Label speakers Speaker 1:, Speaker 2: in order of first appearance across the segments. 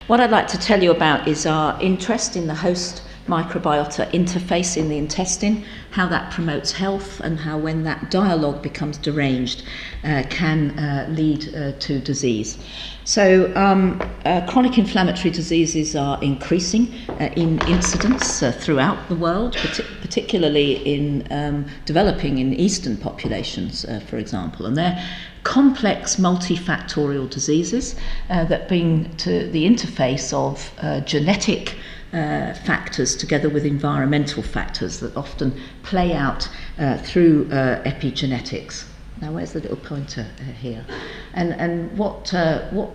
Speaker 1: What I'd like to tell you about is our interest in the host-microbiota interface in the intestine, how that promotes health, and how when that dialogue becomes deranged can lead to disease. So chronic inflammatory diseases are increasing in incidence throughout the world, particularly in developing in eastern populations, for example, and they're complex multifactorial diseases that bring to the interface of genetic factors together with environmental factors that often play out through epigenetics. Now, where's the little pointer here? And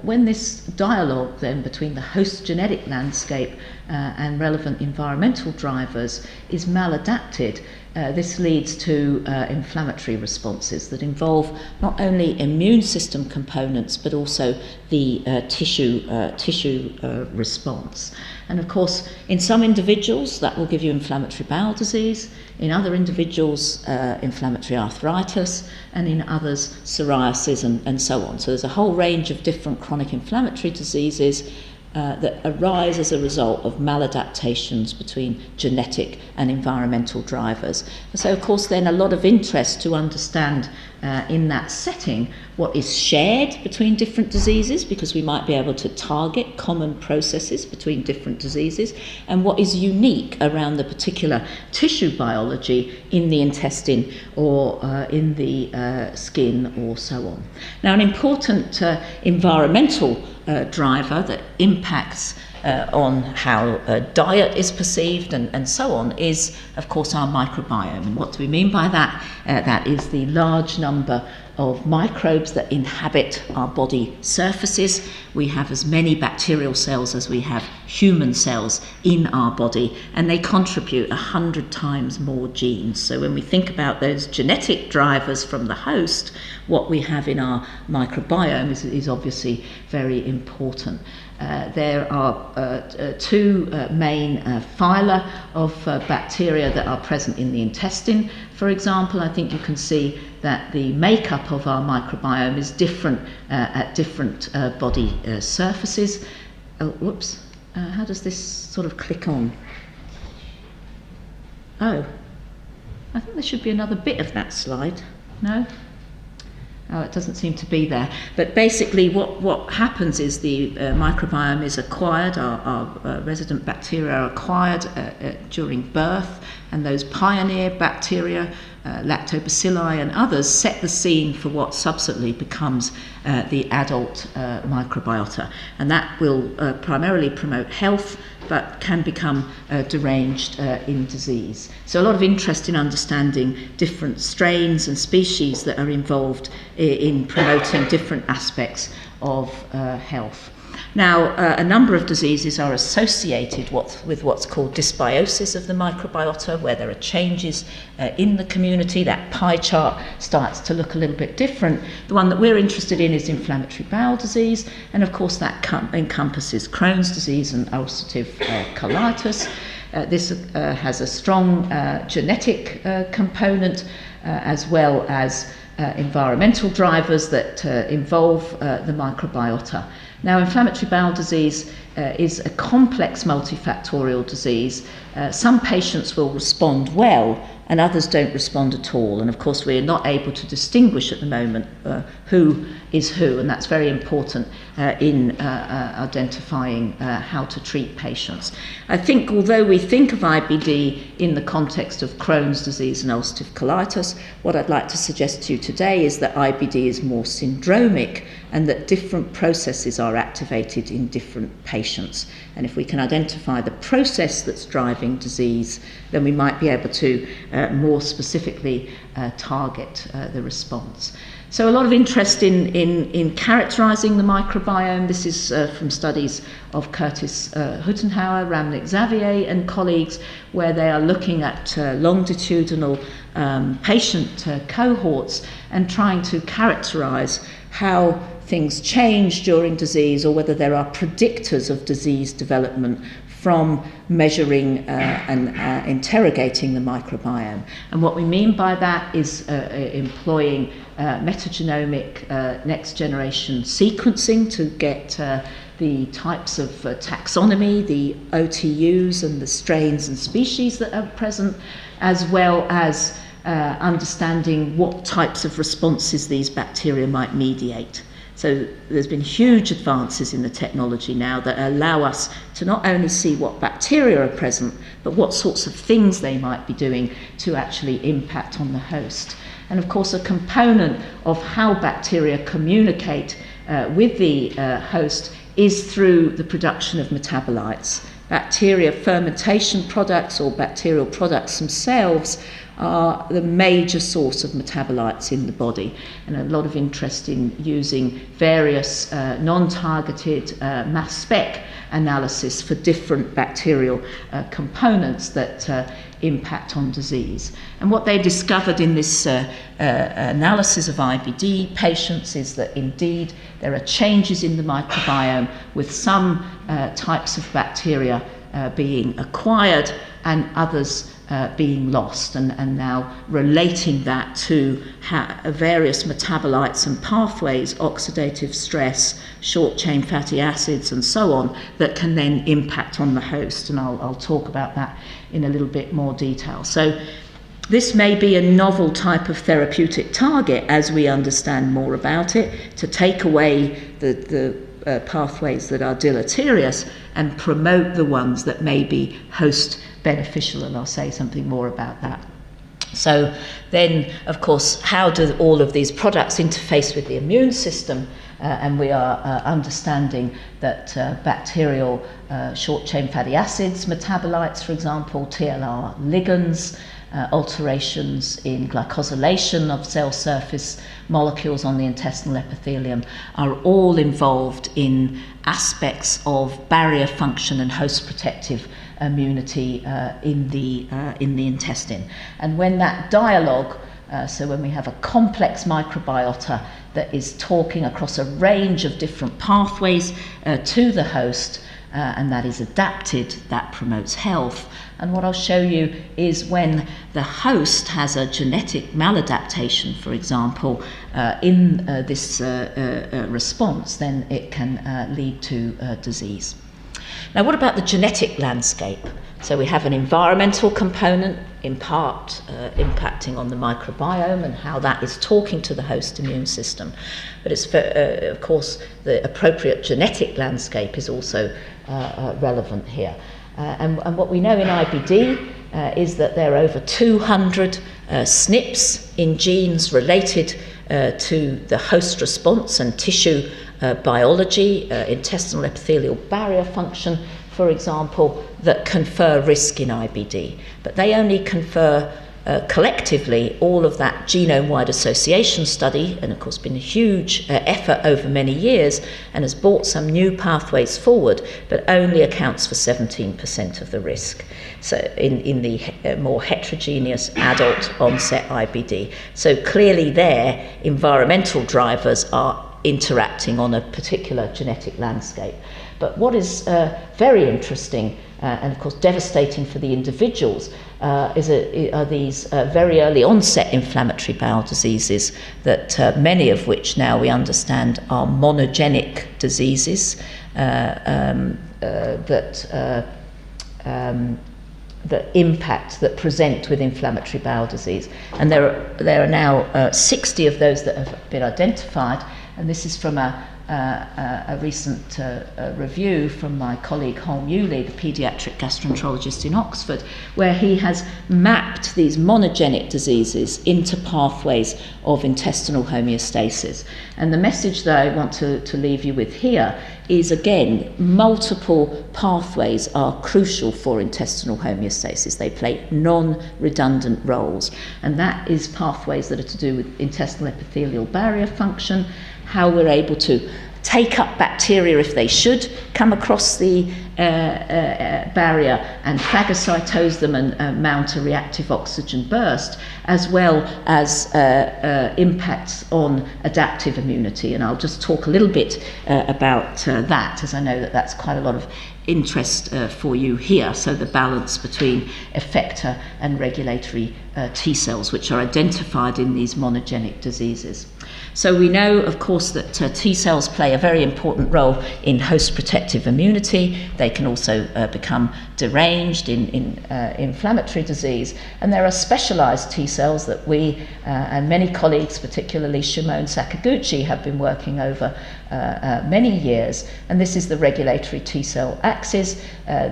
Speaker 1: when this dialogue then between the host genetic landscape and relevant environmental drivers is maladapted, this leads to inflammatory responses that involve not only immune system components but also the tissue response. And of course, in some individuals that will give you inflammatory bowel disease, in other individuals inflammatory arthritis, and in others psoriasis and so on. So there's a whole range of different chronic inflammatory diseases that arise as a result of maladaptations between genetic and environmental drivers. And so, of course, then a lot of interest to understand in that setting what is shared between different diseases, because we might be able to target common processes between different diseases, and what is unique around the particular tissue biology in the intestine or in the skin or so on. Now, an important environmental driver that impacts on how diet is perceived and so on is, of course, our microbiome. And what do we mean by that? That is the large number of microbes that inhabit our body surfaces. We have as many bacterial cells as we have human cells in our body, and they contribute 100 times more genes. So when we think about those genetic drivers from the host, what we have in our microbiome is obviously very important. There are two main phyla of bacteria that are present in the intestine. For example, I think you can see that the makeup of our microbiome is different at different body surfaces. Oh, whoops. How does this sort of click on? Oh, I think there should be another bit of that slide. No? Oh, it doesn't seem to be there. But basically what happens is the microbiome is acquired, our resident bacteria are acquired during birth, and those pioneer bacteria, lactobacilli and others, set the scene for what subsequently becomes the adult microbiota. And that will primarily promote health, but can become deranged in disease. So a lot of interest in understanding different strains and species that are involved in promoting different aspects of health. Now, a number of diseases are associated with what's called dysbiosis of the microbiota, where there are changes in the community. That pie chart starts to look a little bit different. The one that we're interested in is inflammatory bowel disease, and of course that encompasses Crohn's disease and ulcerative colitis. This has a strong genetic component as well as environmental drivers that involve the microbiota. Now, inflammatory bowel disease is a complex multifactorial disease. Some patients will respond well and others don't respond at all. And of course, we're not able to distinguish at the moment who is who, and that's very important in identifying how to treat patients. I think although we think of IBD in the context of Crohn's disease and ulcerative colitis, what I'd like to suggest to you today is that IBD is more syndromic and that different processes are activated in different patients. And if we can identify the process that's driving disease, then we might be able to more specifically target the response. So a lot of interest in characterising the microbiome. This is from studies of Curtis Huttenhauer, Ramnik Xavier and colleagues, where they are looking at longitudinal patient cohorts and trying to characterise how things change during disease, or whether there are predictors of disease development from measuring and interrogating the microbiome. And what we mean by that is metagenomic next generation sequencing to get the types of taxonomy, the OTUs and the strains and species that are present, as well as understanding what types of responses these bacteria might mediate. So there's been huge advances in the technology now that allow us to not only see what bacteria are present, but what sorts of things they might be doing to actually impact on the host. And of course, a component of how bacteria communicate with the host is through the production of metabolites. Bacteria fermentation products or bacterial products themselves are the major source of metabolites in the body, and a lot of interest in using various non-targeted mass spec analysis for different bacterial components that impact on disease. And what they discovered in this analysis of IBD patients is that indeed there are changes in the microbiome, with some types of bacteria being acquired and others being lost, and now relating that to various metabolites and pathways, oxidative stress, short-chain fatty acids and so on, that can then impact on the host, and I'll talk about that in a little bit more detail. So this may be a novel type of therapeutic target as we understand more about it, to take away the pathways that are deleterious and promote the ones that may be host beneficial, and I'll say something more about that. So then, of course, how do all of these products interface with the immune system? And we are understanding that bacterial short-chain fatty acids, metabolites, for example, TLR ligands, alterations in glycosylation of cell surface molecules on the intestinal epithelium are all involved in aspects of barrier function and host protective immunity in the intestine. And when that dialogue, so when we have a complex microbiota that is talking across a range of different pathways to the host, and that is adapted, that promotes health. And what I'll show you is when the host has a genetic maladaptation, for example, in this response, then it can lead to disease. Now, what about the genetic landscape? So we have an environmental component, in part impacting on the microbiome and how that is talking to the host immune system. But it's, of course, the appropriate genetic landscape is also relevant here. And what we know in IBD is that there are over 200 SNPs in genes related to the host response and tissue biology, intestinal epithelial barrier function, for example, that confer risk in IBD. But they only confer collectively all of that genome-wide association study, and of course been a huge effort over many years and has brought some new pathways forward, but only accounts for 17% of the risk. So in the more heterogeneous adult onset IBD. So clearly there, environmental drivers are interacting on a particular genetic landscape. But what is very interesting and of course devastating for the individuals are these very early onset inflammatory bowel diseases that many of which now we understand are monogenic diseases that impact, that present with inflammatory bowel disease. And there are now 60 of those that have been identified, and this is from a recent review from my colleague Holm Yulee, the paediatric gastroenterologist in Oxford, where he has mapped these monogenic diseases into pathways of intestinal homeostasis. And the message that I want to leave you with here is, again, multiple pathways are crucial for intestinal homeostasis. They play non-redundant roles, and that is pathways that are to do with intestinal epithelial barrier function, how we're able to take up bacteria if they should come across the barrier and phagocytose them and mount a reactive oxygen burst, as well as impacts on adaptive immunity. And I'll just talk a little bit about that, as I know that that's quite a lot of interest for you here. So the balance between effector and regulatory T cells, which are identified in these monogenic diseases. So we know, of course, that T cells play a very important role in host protective immunity. They can also become deranged in inflammatory disease. And there are specialized T cells that we and many colleagues, particularly Shimon Sakaguchi, have been working over many years. And this is the regulatory T cell axis.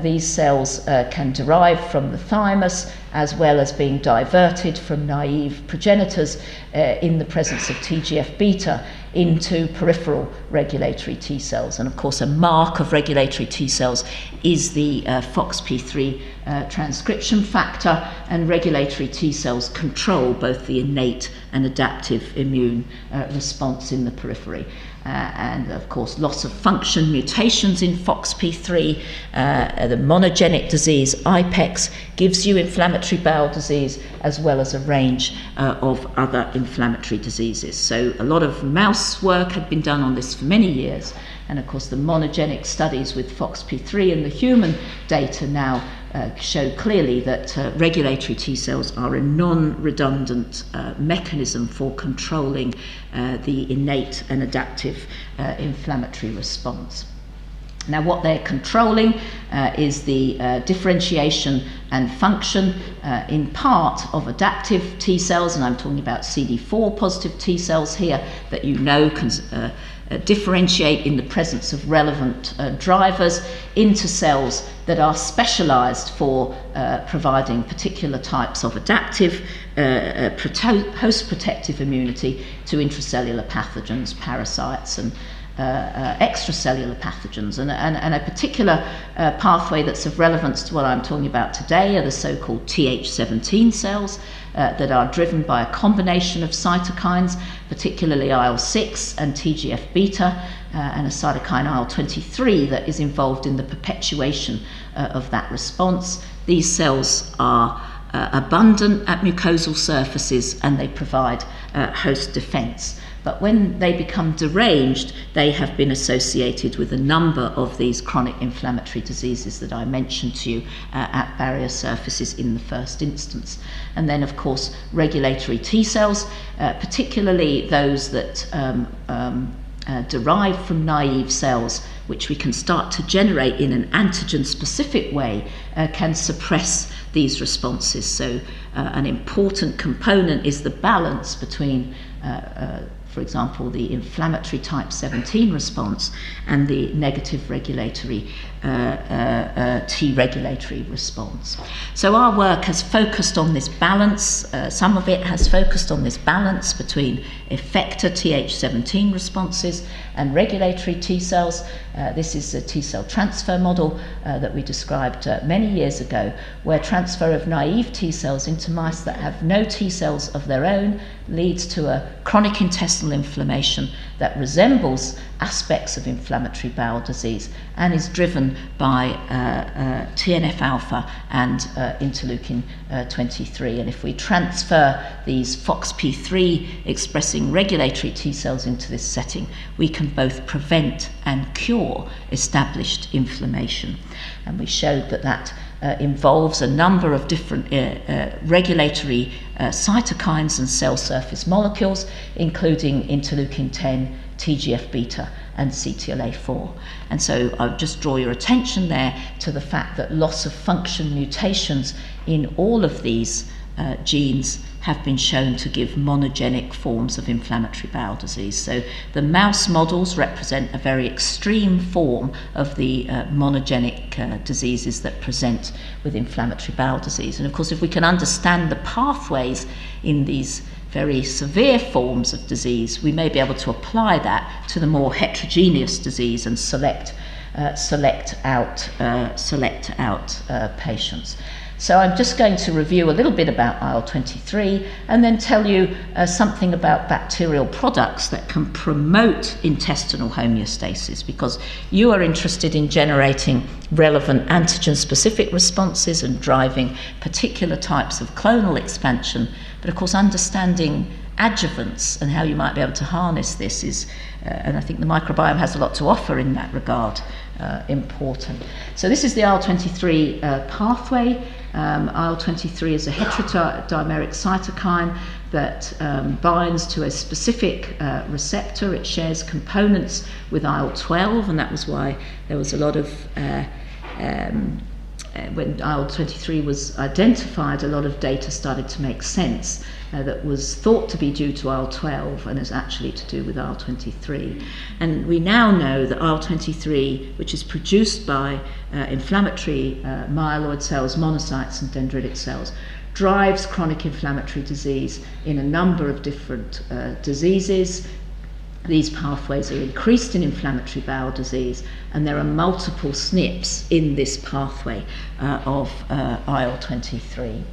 Speaker 1: These cells can derive from the thymus, as well as being diverted from naive progenitors in the presence of TGF-beta into peripheral regulatory T cells. And of course, a mark of regulatory T cells is the FOXP3 transcription factor, and regulatory T cells control both the innate and adaptive immune response in the periphery. And of course, loss of function mutations in FOXP3, the monogenic disease IPEX gives you inflammatory bowel disease, as well as a range of other inflammatory diseases. So a lot of mouse work had been done on this for many years. And of course, the monogenic studies with FOXP3 and the human data now show clearly that regulatory T cells are a non-redundant mechanism for controlling the innate and adaptive inflammatory response. Now, what they're controlling is the differentiation and function in part of adaptive T cells, and I'm talking about CD4 positive T cells here that you know can differentiate in the presence of relevant drivers into cells that are specialized for providing particular types of adaptive host protective immunity to intracellular pathogens, parasites, and extracellular pathogens. And a particular pathway that's of relevance to what I'm talking about today are the so-called Th17 cells that are driven by a combination of cytokines, particularly IL-6 and TGF-beta, and a cytokine IL-23 that is involved in the perpetuation of that response. These cells are abundant at mucosal surfaces, and they provide host defense. But when they become deranged, they have been associated with a number of these chronic inflammatory diseases that I mentioned to you at barrier surfaces in the first instance. And then, of course, regulatory T cells, particularly those that derive from naive cells, which we can start to generate in an antigen-specific way, can suppress these responses. So an important component is the balance between for example, the inflammatory type 17 response and the negative regulatory T regulatory response. So our work has focused on this balance. Some of it has focused on this balance between effector Th17 responses and regulatory T cells. This is a T cell transfer model that we described many years ago, where transfer of naive T cells into mice that have no T cells of their own leads to a chronic intestinal inflammation that resembles aspects of inflammatory bowel disease and is driven by TNF-alpha and interleukin 23. And if we transfer these FOXP3 expressing regulatory T cells into this setting, we can both prevent and cure established inflammation. And we showed that that involves a number of different regulatory cytokines and cell surface molecules, including interleukin 10, TGF-beta, and CTLA4. And so I'll just draw your attention there to the fact that loss of function mutations in all of these genes have been shown to give monogenic forms of inflammatory bowel disease. So the mouse models represent a very extreme form of the monogenic diseases that present with inflammatory bowel disease. And of course, if we can understand the pathways in these very severe forms of disease, we may be able to apply that to the more heterogeneous disease and select out patients. So I'm just going to review a little bit about IL-23 and then tell you something about bacterial products that can promote intestinal homeostasis, because you are interested in generating relevant antigen-specific responses and driving particular types of clonal expansion. But of course, understanding adjuvants and how you might be able to harness this is, and I think the microbiome has a lot to offer in that regard, important. So this is the IL-23 pathway. IL-23 is a heterodimeric cytokine that binds to a specific receptor. It shares components with IL-12, and that was why there was a lot of when IL-23 was identified, a lot of data started to make sense that was thought to be due to IL-12 and is actually to do with IL-23. And we now know that IL-23, which is produced by inflammatory myeloid cells, monocytes and dendritic cells, drives chronic inflammatory disease in a number of different diseases. These pathways are increased in inflammatory bowel disease, and there are multiple SNPs in this pathway of IL-23.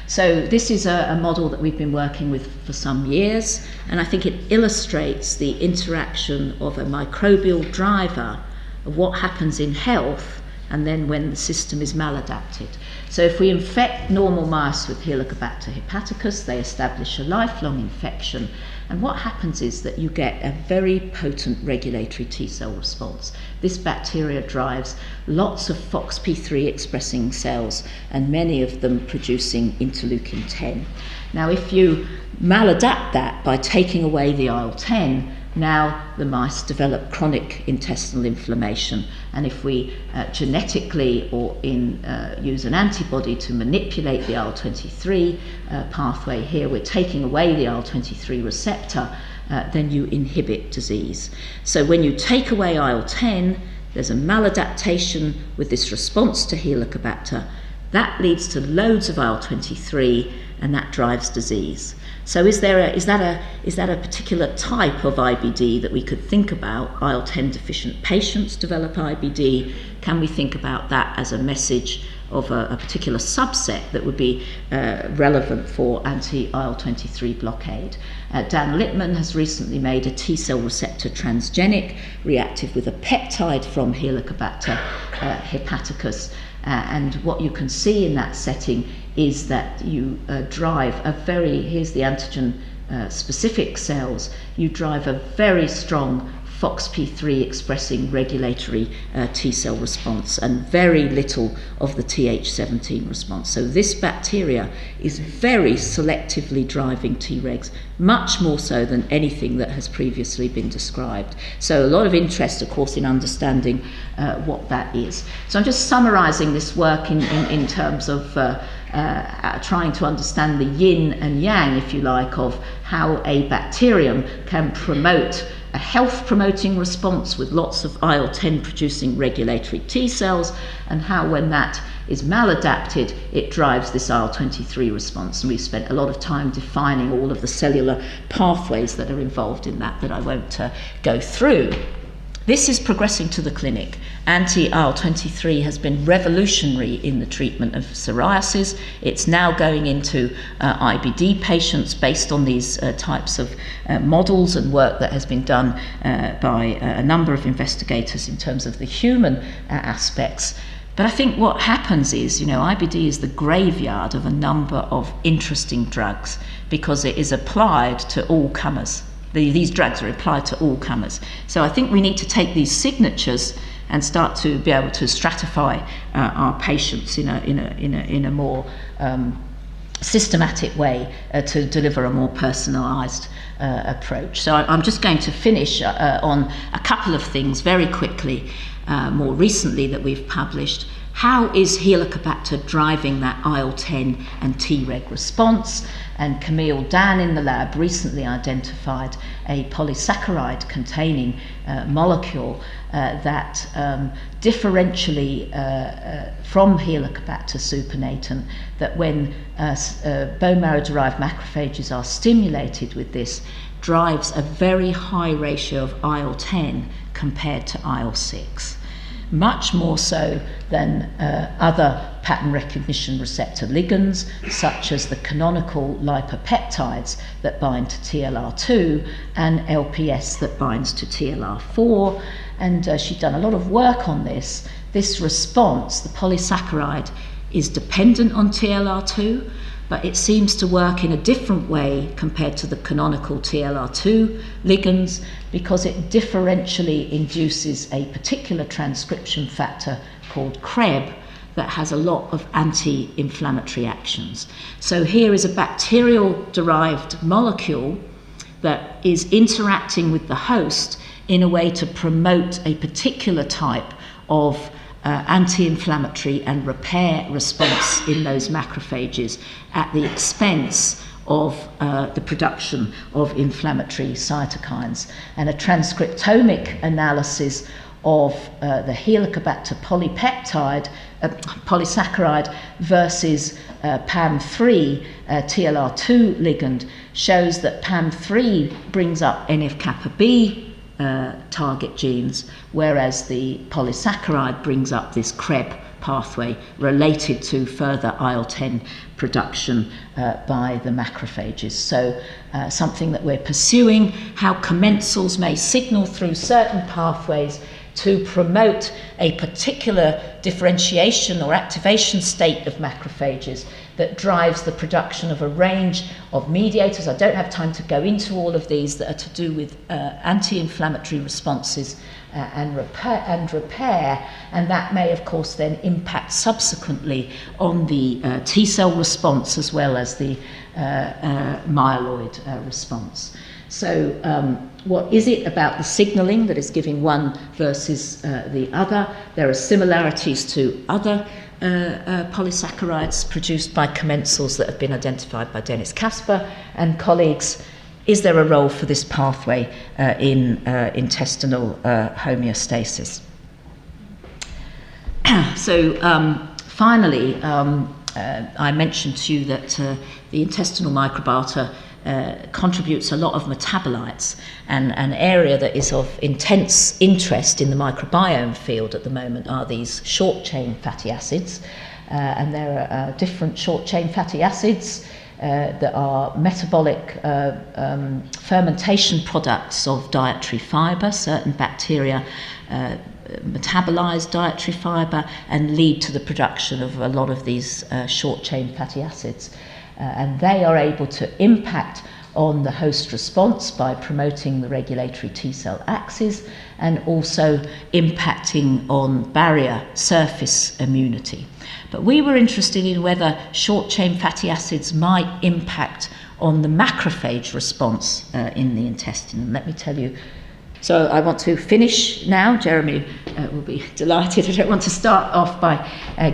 Speaker 1: So this is a model that we've been working with for some years, and I think it illustrates the interaction of a microbial driver of what happens in health and then when the system is maladapted. So if we infect normal mice with Helicobacter hepaticus, they establish a lifelong infection, and what happens is that you get a very potent regulatory T-cell response. This bacteria drives lots of FOXP3 expressing cells, and many of them producing interleukin 10. Now if you maladapt that by taking away the IL-10, now the mice develop chronic intestinal inflammation, and if we genetically or use an antibody to manipulate the IL-23 pathway, here we're taking away the IL-23 receptor, then you inhibit disease. So when you take away IL-10, there's a maladaptation with this response to Helicobacter. That leads to loads of IL-23, and that drives disease. So is that a particular type of IBD that we could think about? IL-10 deficient patients develop IBD. Can we think about that as a message of a particular subset that would be relevant for anti-IL-23 blockade? Dan Littman has recently made a T-cell receptor transgenic, reactive with a peptide from Helicobacter hepaticus. And what you can see in that setting is that you drive here's the antigen specific cells, you drive a very strong FOXP3 expressing regulatory T-cell response and very little of the Th17 response. So this bacteria is very selectively driving Tregs, much more so than anything that has previously been described. So a lot of interest, of course, in understanding what that is. So I'm just summarizing this work in terms of trying to understand the yin and yang, if you like, of how a bacterium can promote a health-promoting response with lots of IL-10 producing regulatory T cells, and how when that is maladapted, it drives this IL-23 response. And we've spent a lot of time defining all of the cellular pathways that are involved in that I won't go through. This is progressing to the clinic. Anti-IL-23 has been revolutionary in the treatment of psoriasis. It's now going into IBD patients based on these types of models and work that has been done by a number of investigators in terms of the human aspects. But I think what happens is, IBD is the graveyard of a number of interesting drugs because it is applied to all comers. These drugs are applied to all comers. So I think we need to take these signatures and start to be able to stratify our patients in a more systematic way to deliver a more personalised approach. So I'm just going to finish on a couple of things very quickly, more recently that we've published. How is Helicobacter driving that IL-10 and Treg response? And Camille Dan in the lab recently identified a polysaccharide containing molecule that differentially from Helicobacter supernatant, that when bone marrow derived macrophages are stimulated with this, drives a very high ratio of IL-10 compared to IL-6. Much more so than other pattern recognition receptor ligands, such as the canonical lipopeptides that bind to TLR2 and LPS that binds to TLR4. And she'd done a lot of work on this. This response, the polysaccharide, is dependent on TLR2, but it seems to work in a different way compared to the canonical TLR2 ligands, because it differentially induces a particular transcription factor called CREB that has a lot of anti-inflammatory actions. So here is a bacterial-derived molecule that is interacting with the host in a way to promote a particular type of anti-inflammatory and repair response in those macrophages at the expense of the production of inflammatory cytokines. And a transcriptomic analysis of the Helicobacter polypeptide, polysaccharide versus PAM3 TLR2 ligand shows that PAM3 brings up NF-kappa B target genes, whereas the polysaccharide brings up this Krebs pathway related to further IL-10 production by the macrophages. So something that we're pursuing, how commensals may signal through certain pathways to promote a particular differentiation or activation state of macrophages that drives the production of a range of mediators. I don't have time to go into all of these that are to do with anti-inflammatory responses and repair, and that may of course then impact subsequently on the T cell response as well as the myeloid response. So what is it about the signalling that is giving one versus the other? There are similarities to other polysaccharides produced by commensals that have been identified by Dennis Kasper and colleagues. Is there a role for this pathway in intestinal homeostasis? So finally, I mentioned to you that the intestinal microbiota contributes a lot of metabolites, and an area that is of intense interest in the microbiome field at the moment are these short-chain fatty acids. And there are different short-chain fatty acids that are metabolic fermentation products of dietary fibre. Certain bacteria metabolize dietary fibre and lead to the production of a lot of these short-chain fatty acids. And they are able to impact on the host response by promoting the regulatory T cell axis and also impacting on barrier surface immunity. But we were interested in whether short-chain fatty acids might impact on the macrophage response in the intestine. And let me tell you. So I want to finish now. Jeremy will be delighted. I don't want to start off by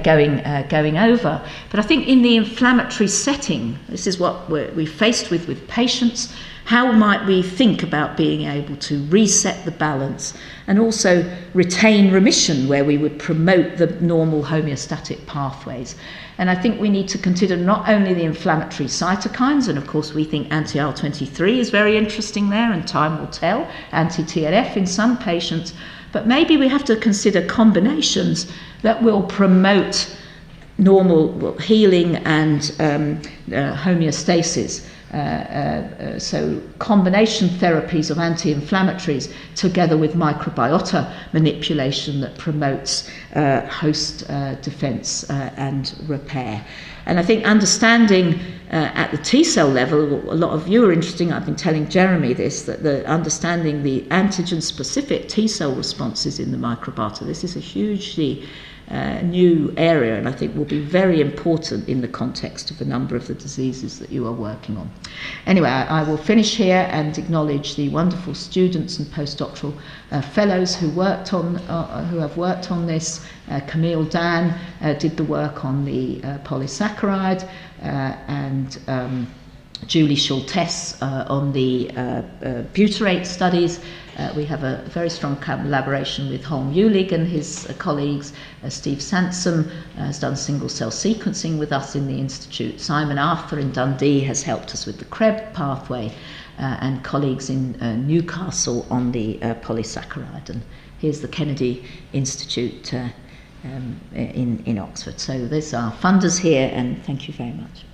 Speaker 1: going over. But I think in the inflammatory setting, this is what we're faced with patients. How might we think about being able to reset the balance and also retain remission where we would promote the normal homeostatic pathways? And I think we need to consider not only the inflammatory cytokines, and of course we think anti-IL-23 is very interesting there, and time will tell, anti-TNF in some patients, but maybe we have to consider combinations that will promote normal healing and homeostasis. So combination therapies of anti-inflammatories together with microbiota manipulation that promotes host defense and repair. And I think understanding at the T cell level, a lot of you are interesting, I've been telling Jeremy this, that the understanding the antigen-specific T cell responses in the microbiota, this is a hugely new area, and I think will be very important in the context of a number of the diseases that you are working on. Anyway, I will finish here and acknowledge the wonderful students and postdoctoral fellows who have worked on this. Camille Dan did the work on the polysaccharide, and Julie Schultes on the butyrate studies. We have a very strong collaboration with Holm Eulig and his colleagues. Steve Sansom has done single-cell sequencing with us in the Institute. Simon Arthur in Dundee has helped us with the Krebs pathway, and colleagues in Newcastle on the polysaccharide. And here's the Kennedy Institute in Oxford. So there's our funders here, and thank you very much.